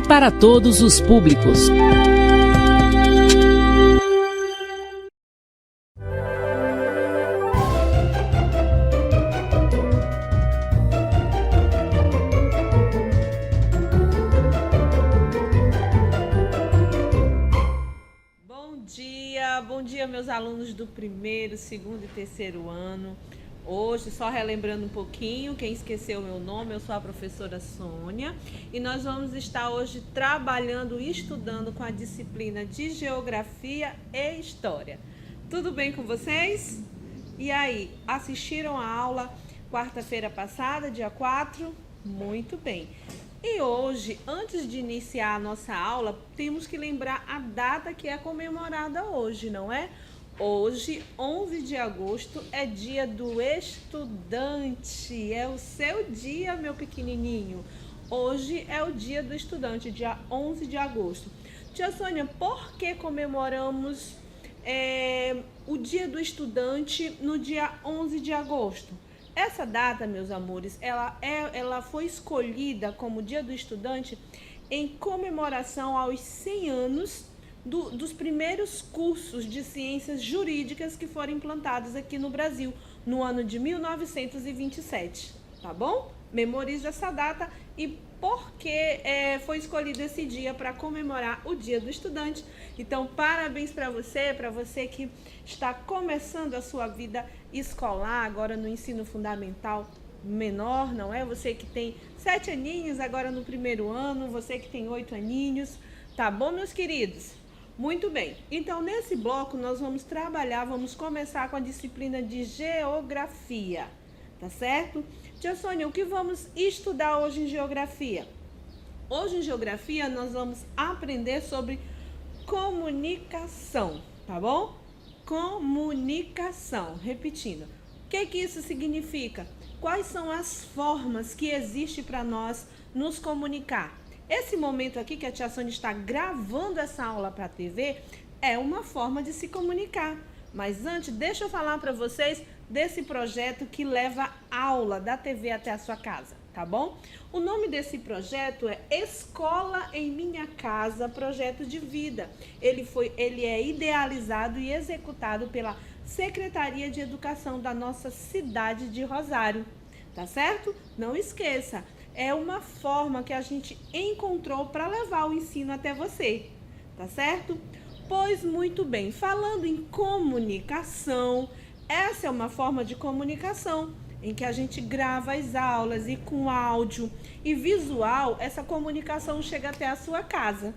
para todos os públicos. Bom dia, meus alunos do primeiro, segundo e terceiro ano. Hoje, só relembrando um pouquinho, quem esqueceu o meu nome, eu sou a professora Sônia e nós vamos estar hoje trabalhando e estudando com a disciplina de Geografia e História. Tudo bem com vocês? E aí, assistiram a aula quarta-feira passada, dia 4? Muito bem. E hoje, antes de iniciar a nossa aula, temos que lembrar a data que é comemorada hoje, não é? Hoje, 11 de agosto, é dia do estudante. É o seu dia, meu pequenininho. Hoje é o dia do estudante, dia 11 de agosto. Tia Sônia, por que comemoramos o dia do estudante no dia 11 de agosto? Essa data, meus amores, ela foi escolhida como Dia do Estudante em comemoração aos 100 anos dos primeiros cursos de ciências jurídicas que foram implantados aqui no Brasil, no ano de 1927, tá bom? Memorize essa data e por que foi escolhido esse dia para comemorar o Dia do Estudante. Então, parabéns para você que está começando a sua vida escolar agora no ensino fundamental menor, não é? Você que tem 7 aninhos agora no primeiro ano, você que tem 8 aninhos, tá bom, meus queridos? Muito bem, então nesse bloco nós vamos começar com a disciplina de Geografia, tá certo? Tia Sônia, o que vamos estudar hoje em Geografia? Hoje em Geografia nós vamos aprender sobre comunicação, tá bom? Comunicação, repetindo. O que isso significa? Quais são as formas que existem para nós nos comunicar? Esse momento aqui que a tia Sônia está gravando essa aula para a TV é uma forma de se comunicar. Mas antes, deixa eu falar para vocês desse projeto que leva aula da TV até a sua casa, tá bom? O nome desse projeto é Escola em Minha Casa, Projeto de Vida. Ele é idealizado e executado pela Secretaria de Educação da nossa cidade de Rosário, tá certo? Não esqueça, é uma forma que a gente encontrou para levar o ensino até você, tá certo? Pois muito bem, falando em comunicação, essa é uma forma de comunicação em que a gente grava as aulas e com áudio e visual, essa comunicação chega até a sua casa,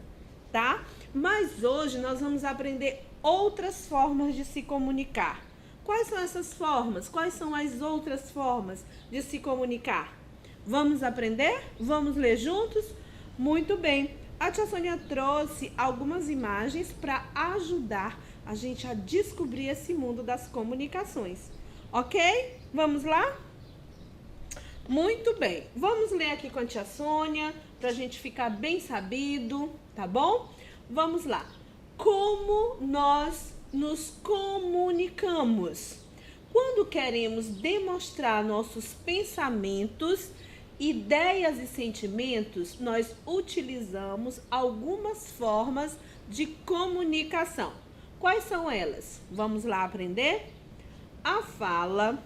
tá? Mas hoje nós vamos aprender outras formas de se comunicar. Quais são essas formas? Quais são as outras formas de se comunicar? Vamos aprender? Vamos ler juntos? Muito bem. A tia Sônia trouxe algumas imagens para ajudar a gente a descobrir esse mundo das comunicações. Ok? Vamos lá? Muito bem. Vamos ler aqui com a tia Sônia para a gente ficar bem sabido, tá bom? Vamos lá. Como nós nos comunicamos? Quando queremos demonstrar nossos pensamentos, ideias e sentimentos, nós utilizamos algumas formas de comunicação. Quais são elas? Vamos lá aprender? A fala,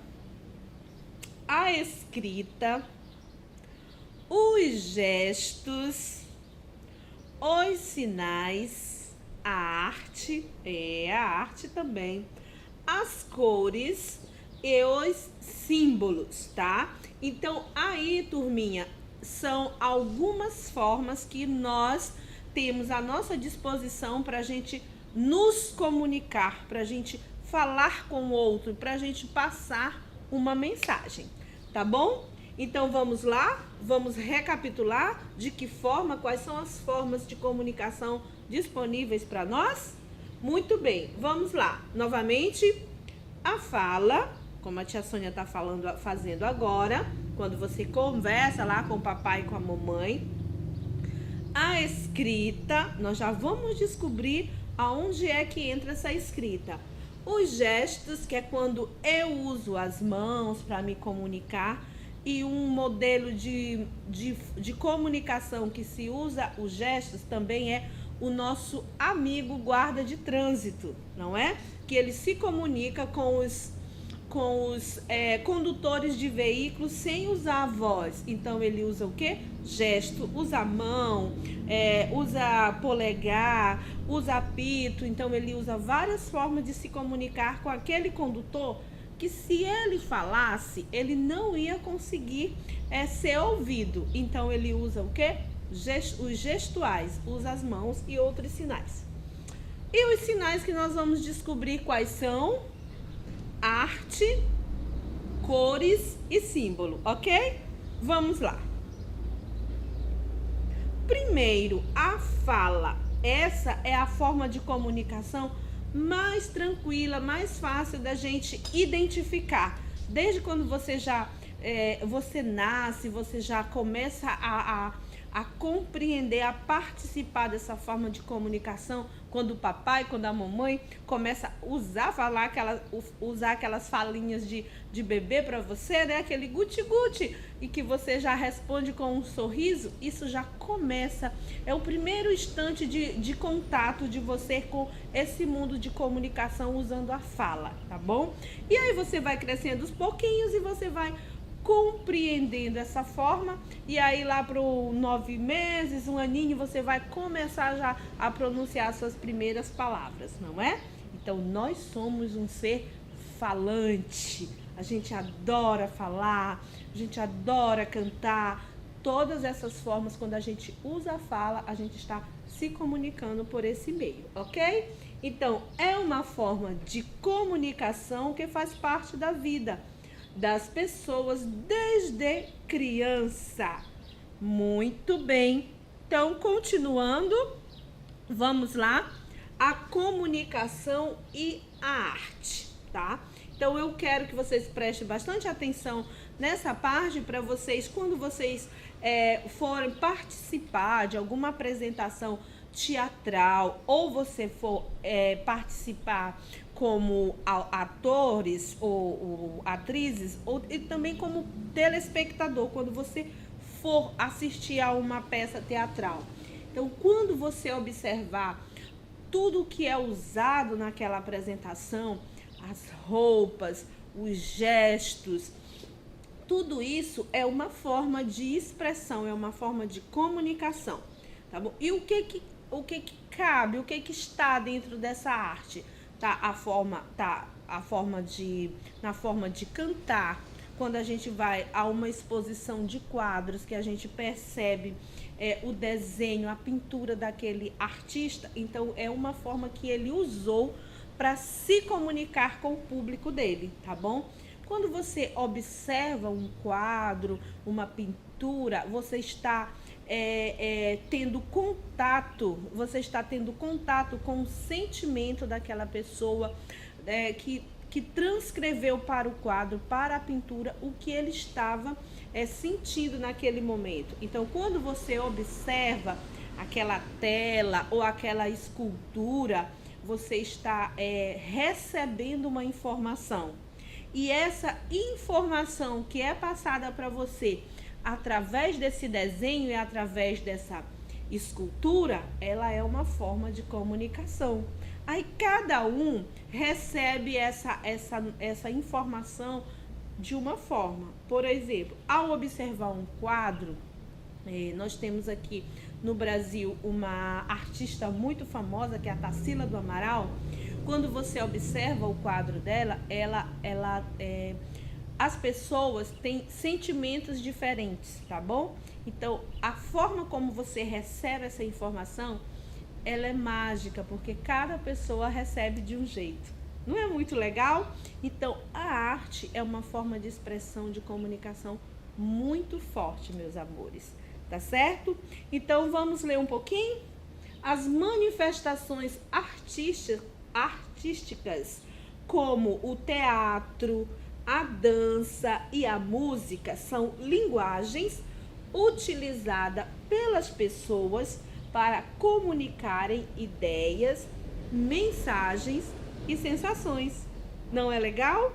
a escrita, os gestos, os sinais, a arte também, as cores e os símbolos, tá? Então, aí, turminha, são algumas formas que nós temos à nossa disposição para a gente nos comunicar, para a gente falar com o outro, para a gente passar uma mensagem, tá bom? Então, vamos lá? Vamos recapitular de que forma, quais são as formas de comunicação disponíveis para nós? Muito bem, vamos lá. Novamente, a fala, como a tia Sônia está fazendo agora, quando você conversa lá com o papai e com a mamãe. A escrita, nós já vamos descobrir aonde é que entra essa escrita. Os gestos, que é quando eu uso as mãos para me comunicar. e um modelo de comunicação que se usa os gestos também é o nosso amigo guarda de trânsito, não é? Que ele se comunica com os condutores de veículos sem usar a voz. Então ele usa o quê? Gesto, usa a mão, usa polegar, usa apito. Então ele usa várias formas de se comunicar com aquele condutor que, se ele falasse, ele não ia conseguir ser ouvido. Então ele usa o quê? Os gestuais, usa as mãos e outros sinais. E os sinais que nós vamos descobrir quais são? Arte, cores e símbolo, ok? Vamos lá. Primeiro, a fala. Essa é a forma de comunicação mais tranquila, mais fácil da gente identificar. Desde quando você nasce, você já começa a compreender, a participar dessa forma de comunicação, quando o papai, quando a mamãe começa a usar aquelas falinhas de bebê para você, né? Aquele guti-guti, e que você já responde com um sorriso. Isso já começa, é o primeiro instante de contato de você com esse mundo de comunicação usando a fala, tá bom? E aí você vai crescendo aos pouquinhos e você vai compreendendo essa forma, e aí lá para os 9 meses, 1 aninho, você vai começar já a pronunciar suas primeiras palavras, não é? Então nós somos um ser falante, a gente adora falar, a gente adora cantar. Todas essas formas, quando a gente usa a fala, a gente está se comunicando por esse meio, ok? Então é uma forma de comunicação que faz parte da vida das pessoas desde criança. Muito bem. Então, continuando, vamos lá. A comunicação e a arte, tá? Então, eu quero que vocês prestem bastante atenção nessa parte para vocês, quando vocês forem participar de alguma apresentação teatral, ou você for participar como atores ou atrizes, e também como telespectador, quando você for assistir a uma peça teatral. Então, quando você observar tudo que é usado naquela apresentação, as roupas, os gestos, tudo isso é uma forma de expressão, é uma forma de comunicação, tá bom? E o que cabe, o que está dentro dessa arte? Na forma de cantar, quando a gente vai a uma exposição de quadros, que a gente percebe o desenho, a pintura daquele artista, então é uma forma que ele usou para se comunicar com o público dele, tá bom? Quando você observa um quadro, uma pintura, você está tendo contato com o sentimento daquela pessoa que transcreveu para o quadro, para a pintura, o que ele estava sentindo naquele momento. Então, quando você observa aquela tela ou aquela escultura, você está recebendo uma informação. E essa informação que é passada para você através desse desenho e através dessa escultura, ela é uma forma de comunicação. Aí cada um recebe essa informação de uma forma. Por exemplo, ao observar um quadro, nós temos aqui no Brasil uma artista muito famosa, que é a Tarsila do Amaral. Quando você observa o quadro dela, as pessoas têm sentimentos diferentes, tá bom? Então, a forma como você recebe essa informação, ela é mágica, porque cada pessoa recebe de um jeito. Não é muito legal? Então, a arte é uma forma de expressão, de comunicação muito forte, meus amores. Tá certo? Então, vamos ler um pouquinho? As manifestações artísticas, como o teatro, a dança e a música, são linguagens utilizadas pelas pessoas para comunicarem ideias, mensagens e sensações. Não é legal?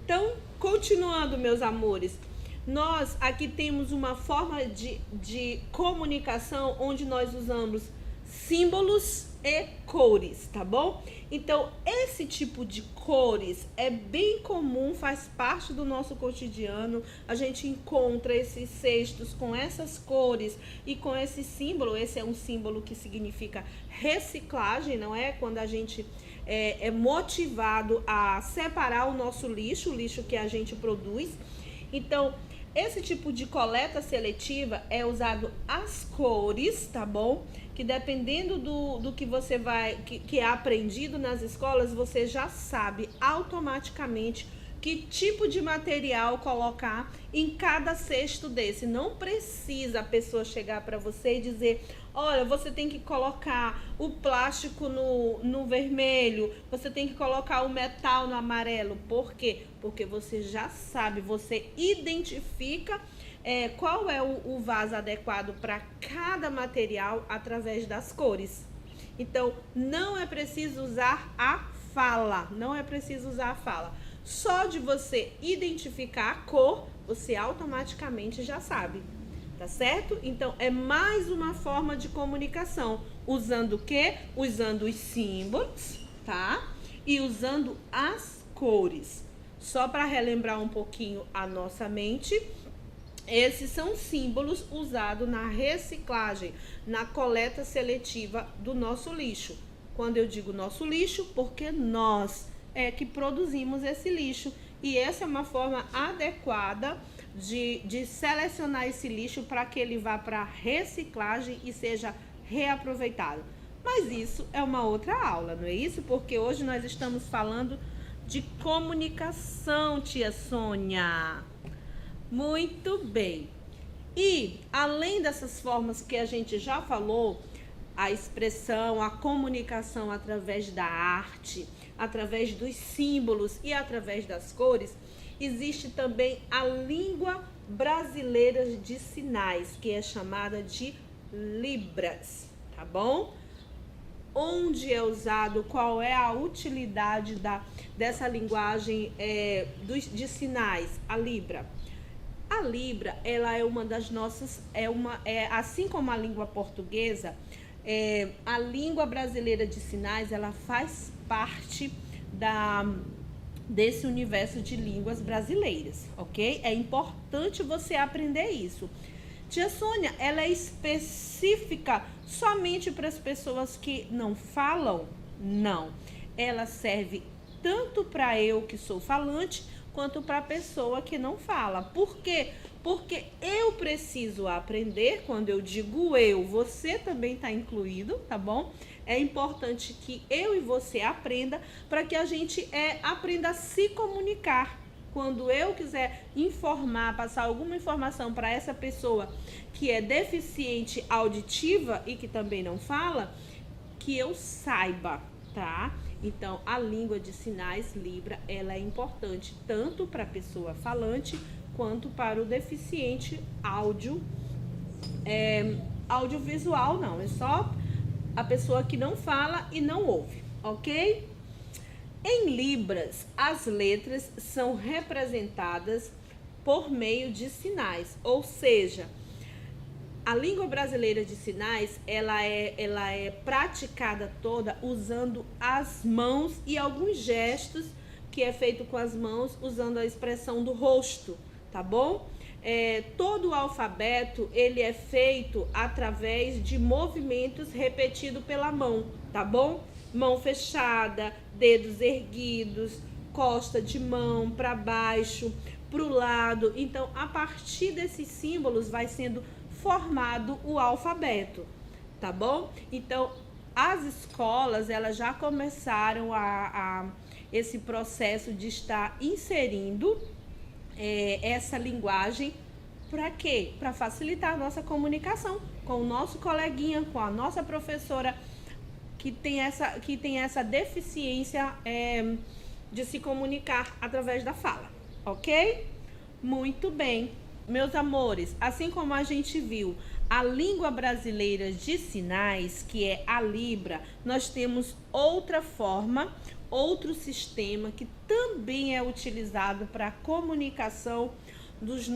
Então, continuando, meus amores, Nós aqui temos uma forma de comunicação onde nós usamos símbolos e cores, tá bom? Então, esse tipo de cores é bem comum, faz parte do nosso cotidiano. A gente encontra esses cestos com essas cores e com esse símbolo. Esse é um símbolo que significa reciclagem, não é? Quando a gente é motivado a separar o nosso lixo, o lixo que a gente produz. Então, esse tipo de coleta seletiva é usado as cores, tá bom? Que dependendo do que você que é aprendido nas escolas, você já sabe automaticamente que tipo de material colocar em cada cesto desse. Não precisa a pessoa chegar para você e dizer: olha, você tem que colocar o plástico no vermelho, você tem que colocar o metal no amarelo. Por quê? Porque você já sabe, você identifica qual é o vaso adequado para cada material através das cores. Então, não é preciso usar a fala, Só de você identificar a cor, você automaticamente já sabe, tá certo? Então, é mais uma forma de comunicação. Usando o quê? Usando os símbolos, tá? E usando as cores. Só para relembrar um pouquinho a nossa mente, esses são símbolos usados na reciclagem, na coleta seletiva do nosso lixo. Quando eu digo nosso lixo, porque nós é que produzimos esse lixo. E essa é uma forma adequada de selecionar esse lixo para que ele vá para reciclagem e seja reaproveitado. Mas isso é uma outra aula, não é isso? Porque hoje nós estamos falando de comunicação, tia Sônia. Muito bem. E além dessas formas que a gente já falou, a expressão, a comunicação através da arte, através dos símbolos e através das cores, existe também a língua brasileira de sinais, que é chamada de Libras, tá bom? Onde é usado, qual é a utilidade dessa linguagem de sinais, a Libra? A Libra, ela é uma das nossas, assim como a língua portuguesa, a língua brasileira de sinais, ela faz parte desse universo de línguas brasileiras, ok? É importante você aprender isso. Tia Sônia, ela é específica somente para as pessoas que não falam? Não. Ela serve tanto para eu que sou falante, quanto para a pessoa que não fala. Por quê? Porque eu preciso aprender. Quando eu digo eu, você também está incluído, tá bom? É importante que eu e você aprenda para que a gente aprenda a se comunicar. Quando eu quiser informar, passar alguma informação para essa pessoa que é deficiente auditiva e que também não fala, que eu saiba, tá? Então, a língua de sinais Libra, ela é importante tanto para a pessoa falante quanto para o deficiente audiovisual, não. É só a pessoa que não fala e não ouve, ok? Em Libras, as letras são representadas por meio de sinais, ou seja, a língua brasileira de sinais, ela é praticada toda usando as mãos e alguns gestos que é feito com as mãos, usando a expressão do rosto, tá bom? Todo o alfabeto, ele é feito através de movimentos repetidos pela mão, tá bom? Mão fechada, dedos erguidos, costa de mão para baixo, para o lado. Então, a partir desses símbolos vai sendo formado o alfabeto, tá bom? Então, as escolas, elas já começaram esse processo de estar inserindo essa linguagem. Para quê? Para facilitar a nossa comunicação com o nosso coleguinha, com a nossa professora que tem essa deficiência de se comunicar através da fala, ok? Muito bem. Meus amores, assim como a gente viu a língua brasileira de sinais, que é a Libra, nós temos outra forma, outro sistema que também é utilizado para comunicação dos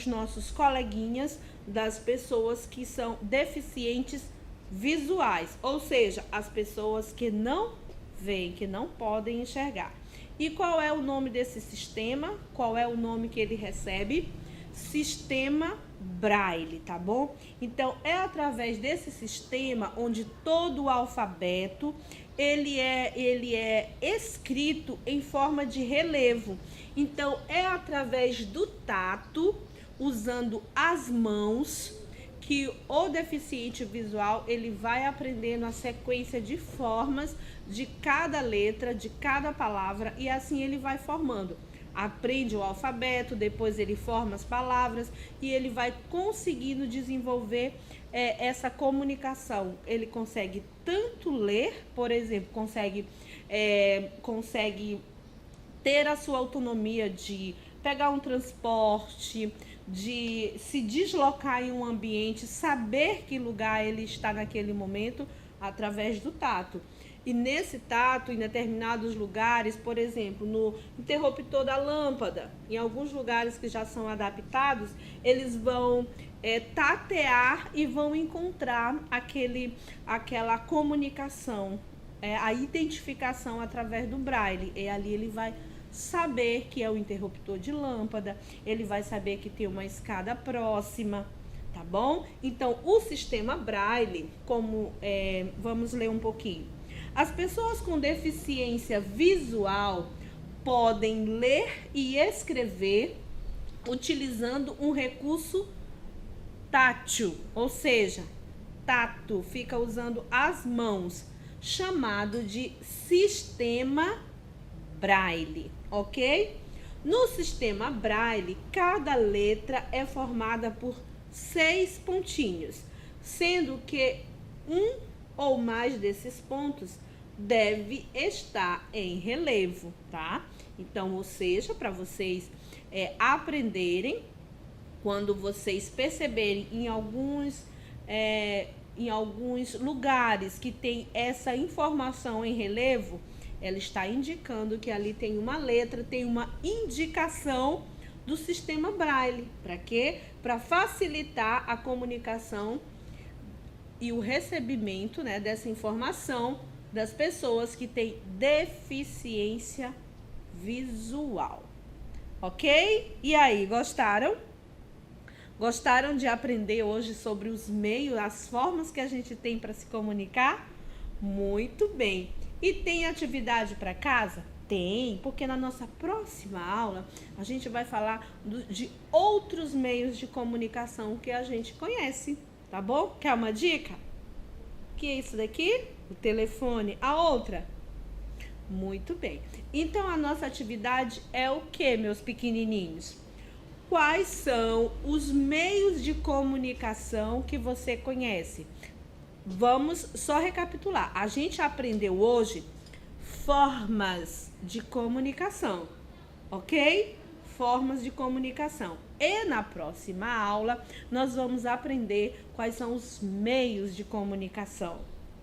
nossos coleguinhas, das pessoas que são deficientes visuais, ou seja, as pessoas que não veem, que não podem enxergar. E qual é o nome desse sistema? Qual é o nome que ele recebe? Sistema Braille, tá bom? Então, é através desse sistema onde todo o alfabeto ele é escrito em forma de relevo. Então, é através do tato, usando as mãos, que o deficiente visual ele vai aprendendo a sequência de formas de cada letra, de cada palavra, e assim ele vai formando. Aprende o alfabeto, depois ele forma as palavras e ele vai conseguindo desenvolver essa comunicação. Ele consegue tanto ler, por exemplo, consegue ter a sua autonomia de pegar um transporte, de se deslocar em um ambiente, saber que lugar ele está naquele momento através do tato. E nesse tato, em determinados lugares, por exemplo, no interruptor da lâmpada, em alguns lugares que já são adaptados, eles vão tatear e vão encontrar aquela comunicação, a identificação através do braille. E ali ele vai saber que é o interruptor de lâmpada, ele vai saber que tem uma escada próxima, tá bom? Então, o sistema braille, vamos ler um pouquinho. As pessoas com deficiência visual podem ler e escrever utilizando um recurso tátil, ou seja, tato, fica usando as mãos, chamado de sistema Braille, ok? No sistema Braille, cada letra é formada por 6 pontinhos, sendo que um ou mais desses pontos deve estar em relevo, tá? Então, ou seja, para vocês aprenderem, quando vocês perceberem em alguns lugares que tem essa informação em relevo, ela está indicando que ali tem uma letra, tem uma indicação do sistema Braille. Para quê? Para facilitar a comunicação e o recebimento, né, dessa informação das pessoas que têm deficiência visual. Ok? E aí, gostaram? Gostaram de aprender hoje sobre os meios, as formas que a gente tem para se comunicar? Muito bem. E tem atividade para casa? Tem, porque na nossa próxima aula a gente vai falar de outros meios de comunicação que a gente conhece, tá bom? Quer uma dica? O que é isso daqui? O telefone. A outra? Muito bem. Então, a nossa atividade é o que, meus pequenininhos? Quais são os meios de comunicação que você conhece? Vamos só recapitular. A gente aprendeu hoje formas de comunicação, ok? Formas de comunicação. E na próxima aula, nós vamos aprender quais são os meios de comunicação,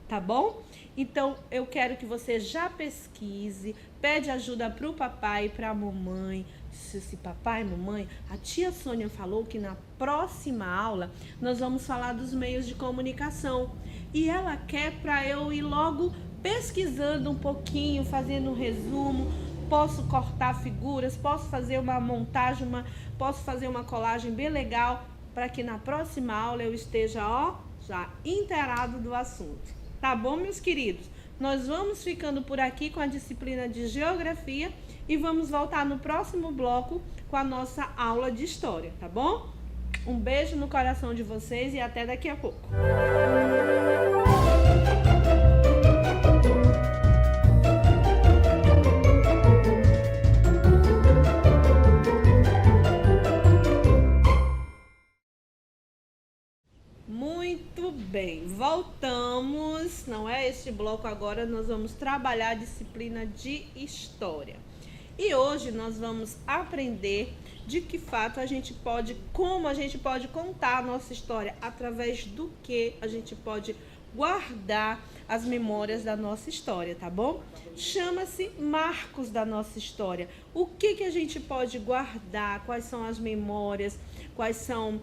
tá bom? Então, eu quero que você já pesquise, pede ajuda para o papai e para a mamãe. Se papai e mamãe, a tia Sônia falou que na próxima aula nós vamos falar dos meios de comunicação. E ela quer para eu ir logo pesquisando um pouquinho, fazendo um resumo. Posso cortar figuras, posso fazer uma montagem, posso fazer uma colagem bem legal para que na próxima aula eu esteja, já inteirado do assunto. Tá bom, meus queridos? Nós vamos ficando por aqui com a disciplina de Geografia e vamos voltar no próximo bloco com a nossa aula de História, tá bom? Um beijo no coração de vocês e até daqui a pouco. Muito bem, voltamos, não é? Este bloco agora nós vamos trabalhar a disciplina de História. E hoje nós vamos aprender de que fato como a gente pode contar a nossa história, através do que a gente pode guardar as memórias da nossa história, tá bom? Chama-se marcos da nossa história. O que a gente pode guardar? Quais são as memórias? Quais são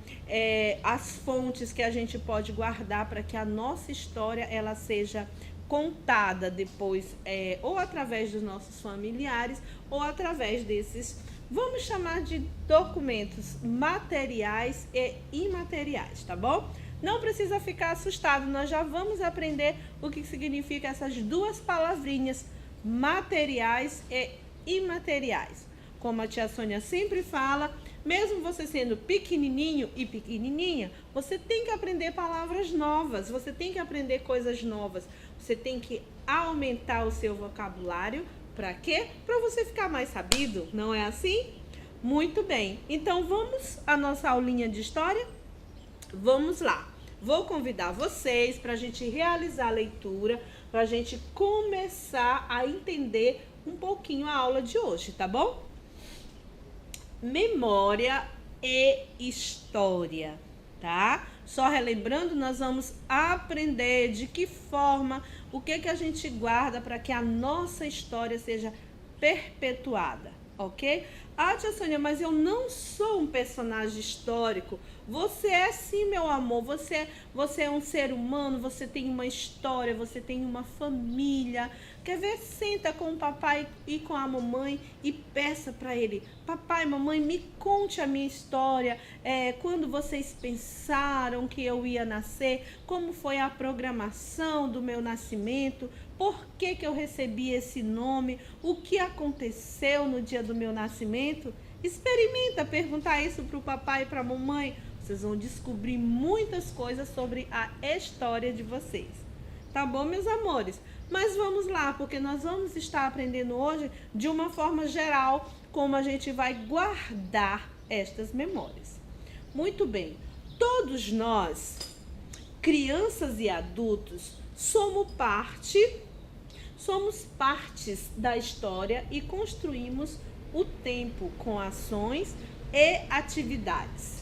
as fontes que a gente pode guardar para que a nossa história ela seja contada depois, ou através dos nossos familiares, ou através desses, vamos chamar de documentos materiais e imateriais, tá bom? Não precisa ficar assustado, nós já vamos aprender o que significa essas duas palavrinhas, materiais e imateriais. Como a tia Sônia sempre fala, mesmo você sendo pequenininho e pequenininha, você tem que aprender palavras novas, você tem que aprender coisas novas, você tem que aumentar o seu vocabulário. Para quê? Para você ficar mais sabido, não é assim? Muito bem, então vamos à nossa aulinha de história? Vamos lá. Vou convidar vocês para a gente realizar a leitura, para a gente começar a entender um pouquinho a aula de hoje, tá bom? Memória e história, tá? Só relembrando, nós vamos aprender de que forma, o que a gente guarda para que a nossa história seja perpetuada, ok? Ah, tia Sônia, mas eu não sou um personagem histórico. Você é sim, meu amor. Você é um ser humano, você tem uma história, você tem uma família. Quer ver? Senta com o papai e com a mamãe e peça para ele: papai, mamãe, me conte a minha história. Quando vocês pensaram que eu ia nascer? Como foi a programação do meu nascimento? Por que eu recebi esse nome? O que aconteceu no dia do meu nascimento? Experimenta perguntar isso para o papai e para a mamãe. Vocês vão descobrir muitas coisas sobre a história de vocês. Tá bom, meus amores? Mas vamos lá, porque nós vamos estar aprendendo hoje de uma forma geral como a gente vai guardar estas memórias. Muito bem. Todos nós, crianças e adultos, somos partes da história e construímos o tempo com ações e atividades.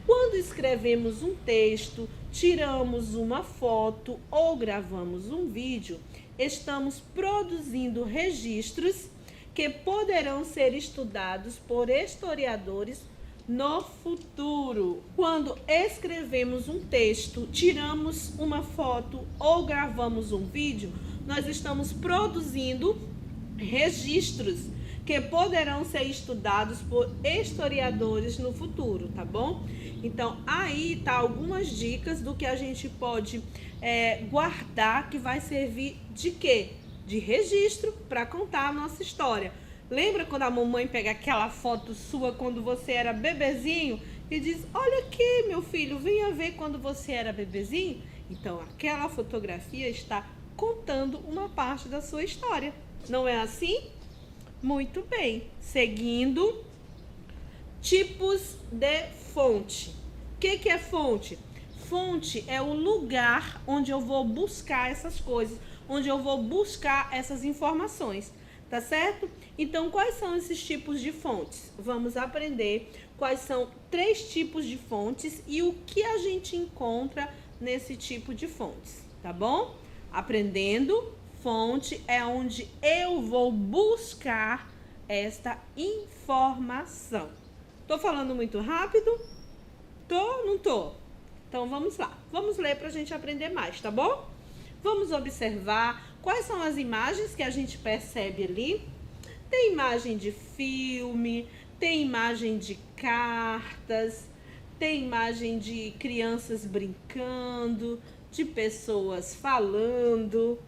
Quando escrevemos um texto, tiramos uma foto ou gravamos um vídeo, estamos produzindo registros que poderão ser estudados por historiadores no futuro. Quando escrevemos um texto, tiramos uma foto ou gravamos um vídeo, nós estamos produzindo registros que poderão ser estudados por historiadores no futuro, tá bom? Então, aí tá algumas dicas do que a gente pode guardar, que vai servir de quê? De registro para contar a nossa história. Lembra quando a mamãe pega aquela foto sua quando você era bebezinho e diz: olha aqui, meu filho, venha ver quando você era bebezinho? Então, aquela fotografia está contando uma parte da sua história. Não é assim? Muito bem. Seguindo, tipos de fonte. O que é fonte? Fonte é o lugar onde eu vou buscar essas coisas, onde eu vou buscar essas informações, tá certo? Então, quais são esses tipos de fontes? Vamos aprender quais são 3 tipos de fontes e o que a gente encontra nesse tipo de fontes, tá bom? Aprendendo, fonte é onde eu vou buscar esta informação. Tô falando muito rápido? Tô? Não tô? Então vamos lá. Vamos ler para a gente aprender mais, tá bom? Vamos observar quais são as imagens que a gente percebe ali. Tem imagem de filme, tem imagem de cartas, tem imagem de crianças brincando, de pessoas falando,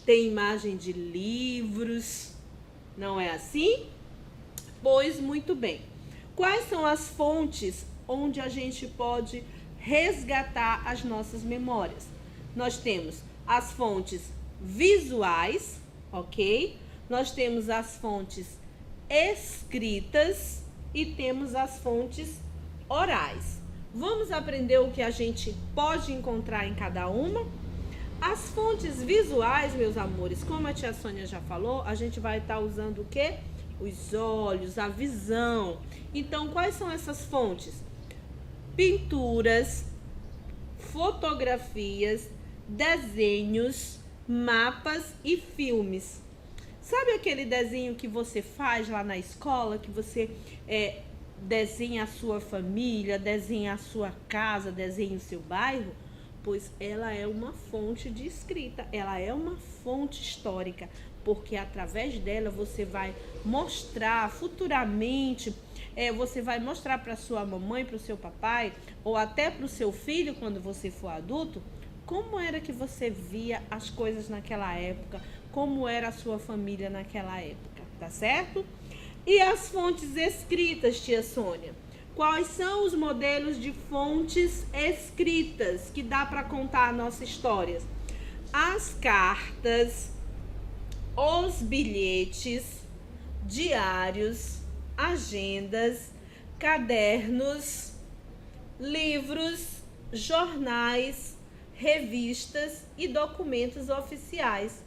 tem imagem de livros, não é assim? Pois muito bem. Quais são as fontes onde a gente pode resgatar as nossas memórias? Nós temos as fontes visuais, ok? Nós temos as fontes escritas e temos as fontes orais. Vamos aprender o que a gente pode encontrar em cada uma? As fontes visuais, meus amores, como a tia Sônia já falou, a gente vai estar usando o quê? Os olhos, a visão. Então, quais são essas fontes? Pinturas, fotografias, desenhos, mapas e filmes. Sabe aquele desenho que você faz lá na escola, que você desenha a sua família, desenha a sua casa, desenha o seu bairro? Pois ela é uma fonte de escrita, ela é uma fonte histórica, porque através dela você vai mostrar futuramente, você vai mostrar para sua mamãe, para o seu papai, ou até para o seu filho, quando você for adulto, como era que você via as coisas naquela época, como era a sua família naquela época, tá certo? E as fontes escritas, tia Sônia? Quais são os modelos de fontes escritas que dá para contar a nossa história? As cartas, os bilhetes, diários, agendas, cadernos, livros, jornais, revistas e documentos oficiais,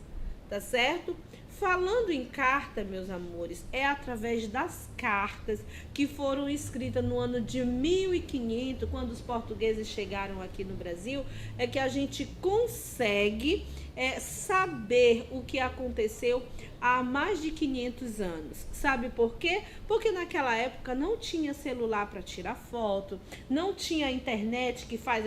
tá certo? Falando em carta, meus amores, é através das cartas que foram escritas no ano de 1500, quando os portugueses chegaram aqui no Brasil, é que a gente consegue saber o que aconteceu há mais de 500 anos. Sabe por quê? Porque naquela época não tinha celular para tirar foto, não tinha internet que faz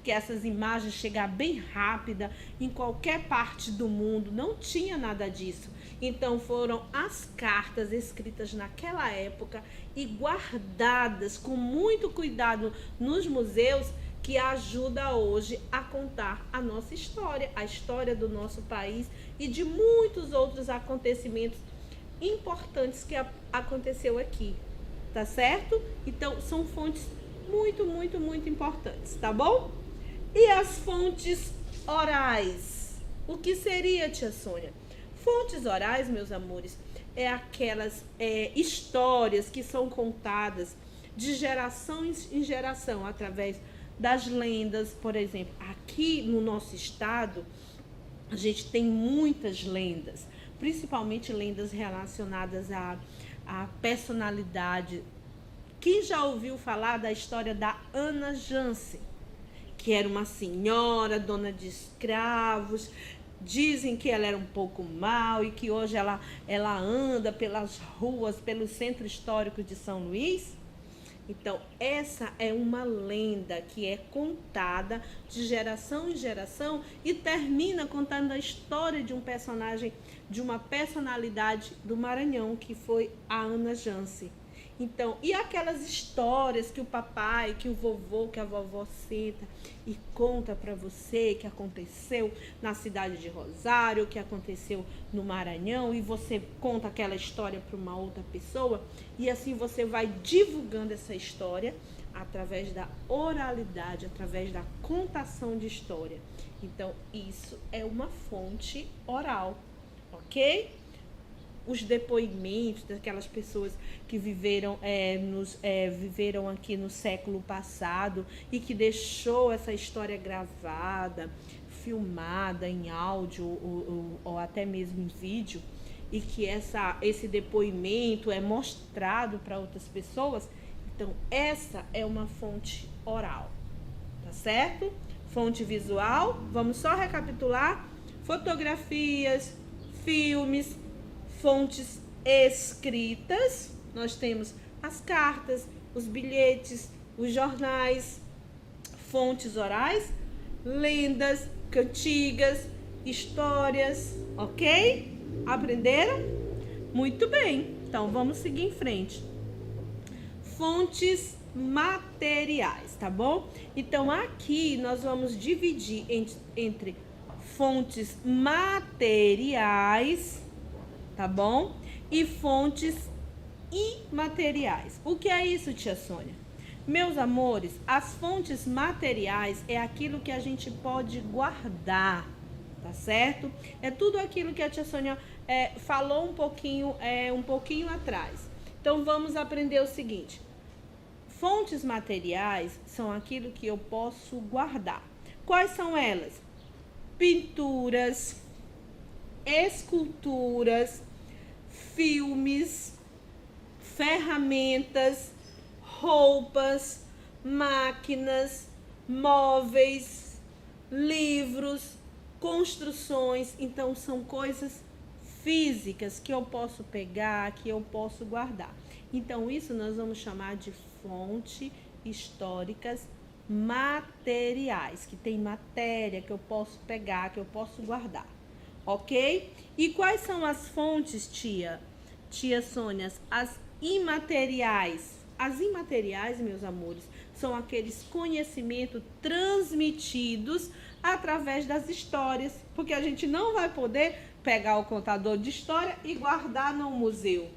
essas imagens chegar bem rápida em qualquer parte do mundo, não tinha nada disso. Então foram as cartas escritas naquela época e guardadas com muito cuidado nos museus, que ajuda hoje a contar a nossa história, a história do nosso país e de muitos outros acontecimentos importantes que aconteceu aqui, tá certo? Então são fontes muito, muito, muito importantes, tá bom? E as fontes orais? O que seria, tia Sônia? Fontes orais, meus amores, é aquelas histórias que são contadas de geração em geração, através das lendas. Por exemplo, aqui no nosso estado, a gente tem muitas lendas, principalmente lendas relacionadas à personalidade. Quem já ouviu falar da história da Ana Jansen, que era uma senhora, dona de escravos? Dizem que ela era um pouco mal e que hoje ela anda pelas ruas, pelo centro histórico de São Luís. Então, essa é uma lenda que é contada de geração em geração e termina contando a história de um personagem, de uma personalidade do Maranhão, que foi a Ana Jansen. Então, e aquelas histórias que o papai, que o vovô, que a vovó senta e conta para você que aconteceu na cidade de Rosário, que aconteceu no Maranhão, e você conta aquela história para uma outra pessoa, e assim você vai divulgando essa história através da oralidade, através da contação de história. Então, isso é uma fonte oral, ok? Os depoimentos daquelas pessoas que viveram aqui no século passado e que deixou essa história gravada, filmada em áudio ou até mesmo em vídeo, e que esse depoimento é mostrado para outras pessoas. Então, essa é uma fonte oral, tá certo? Fonte visual, vamos só recapitular: fotografias, filmes. Fontes escritas, nós temos as cartas, os bilhetes, os jornais. Fontes orais, lendas, cantigas, histórias, ok? Aprenderam? Muito bem, então vamos seguir em frente. Fontes materiais, tá bom? Então aqui nós vamos dividir entre fontes materiais, tá bom? E fontes imateriais. O que é isso, tia Sônia? Meus amores, as fontes materiais é aquilo que a gente pode guardar, tá certo? É tudo aquilo que a tia Sônia falou um pouquinho atrás. Então vamos aprender o seguinte: fontes materiais são aquilo que eu posso guardar. Quais são elas? Pinturas, esculturas, filmes, ferramentas, roupas, máquinas, móveis, livros, construções. Então, são coisas físicas que eu posso pegar, que eu posso guardar. Então, isso nós vamos chamar de fontes históricas materiais, que tem matéria que eu posso pegar, que eu posso guardar, ok? E quais são as fontes, tia Sônia? As imateriais. As imateriais, meus amores, são aqueles conhecimentos transmitidos através das histórias, porque a gente não vai poder pegar o contador de história e guardar no museu.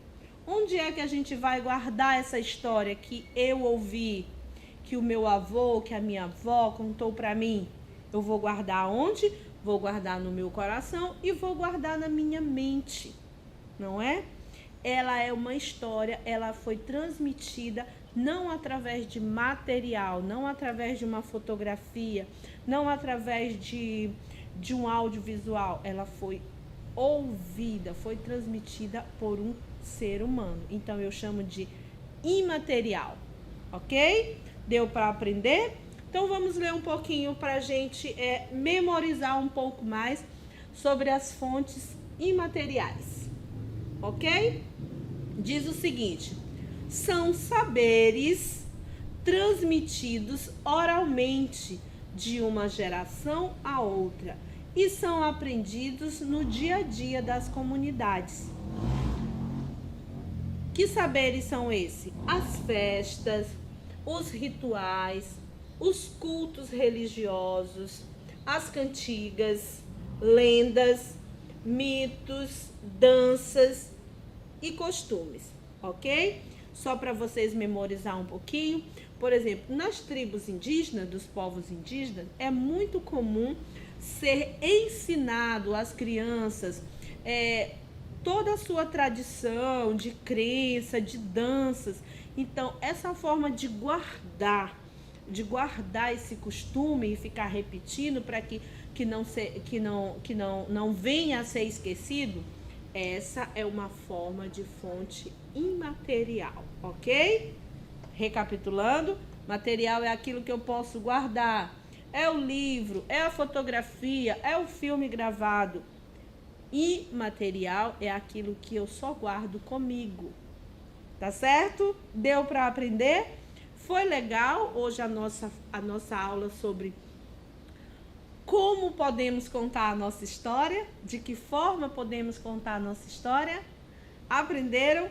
Onde é que a gente vai guardar essa história que eu ouvi, que o meu avô, que a minha avó contou para mim? Eu vou guardar onde? Vou guardar no meu coração e vou guardar na minha mente, não é? Ela é uma história, ela foi transmitida não através de material, não através de uma fotografia, não através de um audiovisual. Ela foi ouvida, foi transmitida por um ser humano. Então, eu chamo de imaterial, ok? Deu para aprender? Então, vamos ler um pouquinho para a gente memorizar um pouco mais sobre as fontes imateriais, ok? Diz o seguinte: são saberes transmitidos oralmente de uma geração a outra e são aprendidos no dia a dia das comunidades. Que saberes são esses? As festas, os rituais, os cultos religiosos, as cantigas, lendas, mitos, danças e costumes, ok? Só para vocês memorizar um pouquinho. Por exemplo, nas tribos indígenas, dos povos indígenas, é muito comum ser ensinado às crianças toda a sua tradição de crença, de danças. Então, essa forma de guardar esse costume e ficar repetindo para que não venha a ser esquecido, essa é uma forma de fonte imaterial, ok? Recapitulando, material é aquilo que eu posso guardar. É o livro, é a fotografia, é o filme gravado. Imaterial é aquilo que eu só guardo comigo. Tá certo? Deu para aprender? Foi legal hoje a nossa aula sobre como podemos contar a nossa história, de que forma podemos contar a nossa história. Aprenderam?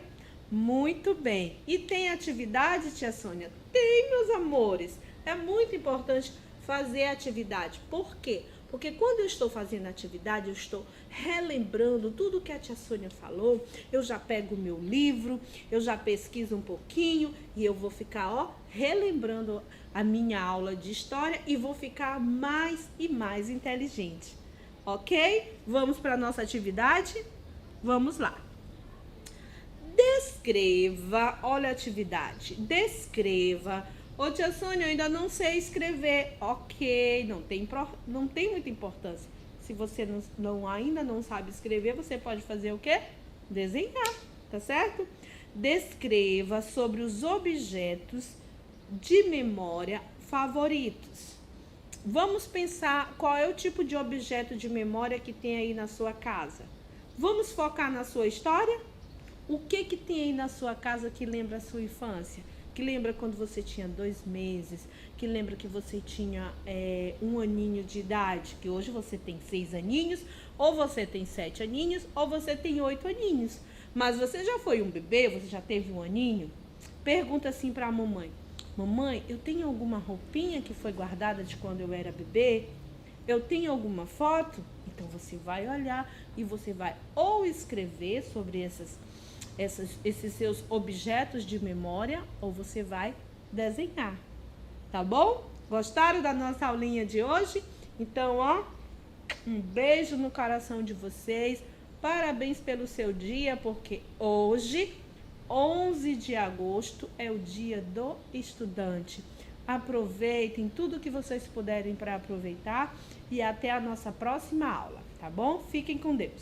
Muito bem. E tem atividade, tia Sônia? Tem, meus amores. É muito importante fazer atividade. Por quê? Porque quando eu estou fazendo atividade, eu estou relembrando tudo que a tia Sônia falou. Eu já pego o meu livro, eu já pesquiso um pouquinho e eu vou ficar, relembrando a minha aula de história e vou ficar mais e mais inteligente. Ok? Vamos para a nossa atividade? Vamos lá. Descreva, olha a atividade. Descreva. Ô, tia Sônia, eu ainda não sei escrever. Ok, não tem muita importância. Se você ainda não sabe escrever, você pode fazer o quê? Desenhar, tá certo? Descreva sobre os objetos de memória favoritos. Vamos pensar qual é o tipo de objeto de memória que tem aí na sua casa. Vamos focar na sua história? O que tem aí na sua casa que lembra a sua infância? Que lembra quando você tinha 2 meses, que lembra que você tinha 1 aninho de idade, que hoje você tem 6 aninhos, ou você tem 7 aninhos, ou você tem 8 aninhos. Mas você já foi um bebê, você já teve 1 aninho? Pergunta assim para a mamãe: mamãe, eu tenho alguma roupinha que foi guardada de quando eu era bebê? Eu tenho alguma foto? Então você vai olhar e você vai ou escrever sobre esses seus objetos de memória, ou você vai desenhar, tá bom? Gostaram da nossa aulinha de hoje? Então, um beijo no coração de vocês, parabéns pelo seu dia, porque hoje, 11 de agosto, é o dia do estudante. Aproveitem tudo que vocês puderem para aproveitar e até a nossa próxima aula, tá bom? Fiquem com Deus.